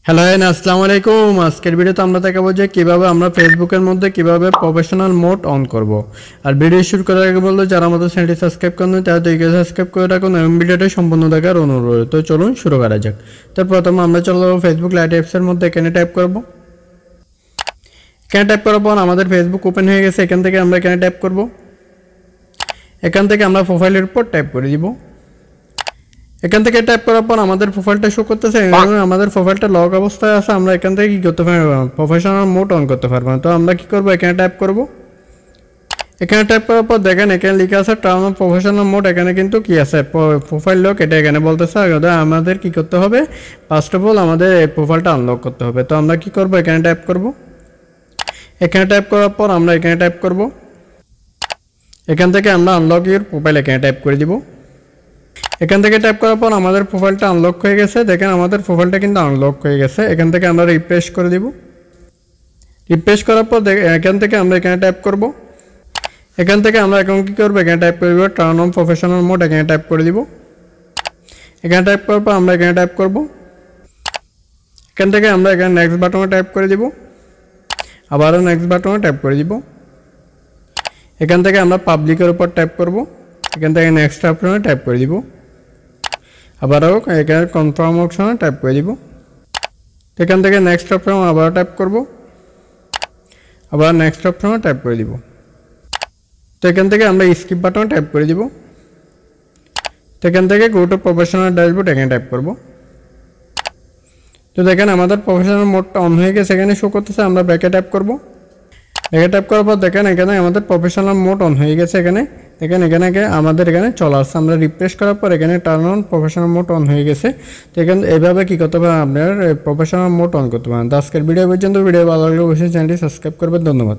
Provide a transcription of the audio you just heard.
Hello আসসালামু আলাইকুম। আজকের ভিডিওতে আমরা দেখাবো যে কিভাবে আমরা ফেসবুকের মধ্যে কিভাবে প্রফেশনাল মোড অন করব। আর ভিডিও শুরু করার আগে বলবো যারা আমাদের চ্যানেলটি সাবস্ক্রাইব করেন তারা তো সাবস্ক্রাইব করে রাখুন এবং ভিডিওটা সম্পূর্ণ দেখার অনুরোধ। তো চলুন শুরু করা যাক। তো প্রথমে আমরা চলে যাবো ফেসবুক লাইট অ্যাপসের মধ্যে, এখানে টাইপ করব। এখানে টাইপ করার পর আমাদের ফেসবুক ওপেন হয়ে গেছে। এখান থেকে আমরা এখানে টাইপ করব। এখান থেকে আমরা প্রোফাইলের উপর টাইপ করে দিব। এখান থেকে টাইপ করার পর আমাদের প্রোফাইলটা শো করতেছে, আমাদের প্রোফাইলটা লক অবস্থায় আছে। আমরা এখান থেকে কি করতে পারবো, প্রফেশনাল মোড অন করতে পারবো। তো আমরা কি করব, এখানে টাইপ করব। এখানে টাইপ করার পর দেখেন এখানে লেখা আছে টার্ন অন প্রফেশনাল মোড। এখানে কিন্তু কি আছে, প্রোফাইল লক, এটা এখানে বলতেছে। আমাদের কি করতে হবে, ফার্স্ট অফ অল আমাদের এই প্রোফাইলটা আনলক করতে হবে। তো আমরা কি করব, এখানে টাইপ করব। এখানে টাইপ করার পর আমরা এখানে টাইপ করব। এখান থেকে আমরা আনলক ইউর প্রোফাইল এখানে টাইপ করে দিব। এখান থেকে টাইপ করার পর আমাদের প্রোফাইলটা আনলক হয়ে গেছে। দেখেন আমাদের প্রোফাইলটা কিন্তু আনলক হয়ে গেছে। এখান থেকে আমরা রিফ্রেশ করে দিব। রিফ্রেশ করার পর এখান থেকে আমরা এখানে টাইপ করব। এখান থেকে আমরা এখন কী করবো, এখানে টাইপ করে দিব টার্ন অন প্রফেশনাল মোড, এখানে টাইপ করে দিব। এখানে টাইপ করার পর আমরা এখানে টাইপ করব। এখান থেকে আমরা এখানে নেক্সট বাটনে টাইপ করে দিব। আবারও নেক্সট বাটনে টাইপ করে দিব। এখান থেকে আমরা পাবলিকের উপর টাইপ করব। এখান থেকে নেক্সট অপশনে টাইপ করে দিব। আবারও এখানে কনফার্ম অপশনে টাইপ করে দিব। এখান থেকে নেক্সট অপশন আবার টাইপ করব। আবার নেক্সট অপশনে টাইপ করে দিব। তো এখান থেকে আমরা স্কিপ বাটনে টাইপ করে দিব। তো এখান থেকে গো টু প্রফেশনাল ড্যাশবোর্ড এখানে টাইপ করব। তো দেখেন আমাদের প্রফেশনাল মোডটা অন হয়ে গেছে, এখানে শো করতেছে। আমরা ব্যাকে টাইপ করব। ব্যাকে টাইপ করার পর দেখেন এখানে আমাদের প্রফেশনাল মোড অন হয়ে গেছে। এখানে দেখেন এখানে আমাদের এখানে চলে আসছে। আমরা রিফ্রেশ করার পর এখানে turn on professional mode on হয়ে গেছে। তো এখানে এইভাবে কী করতে পারেন, আপনার প্রফেশনাল মোড অন করতে পারেন। তো আজকের ভিডিও পর্যন্ত। ভিডিও ভালো লাগলে অবশ্যই চ্যানেলটি সাবস্ক্রাইব করবেন। ধন্যবাদ।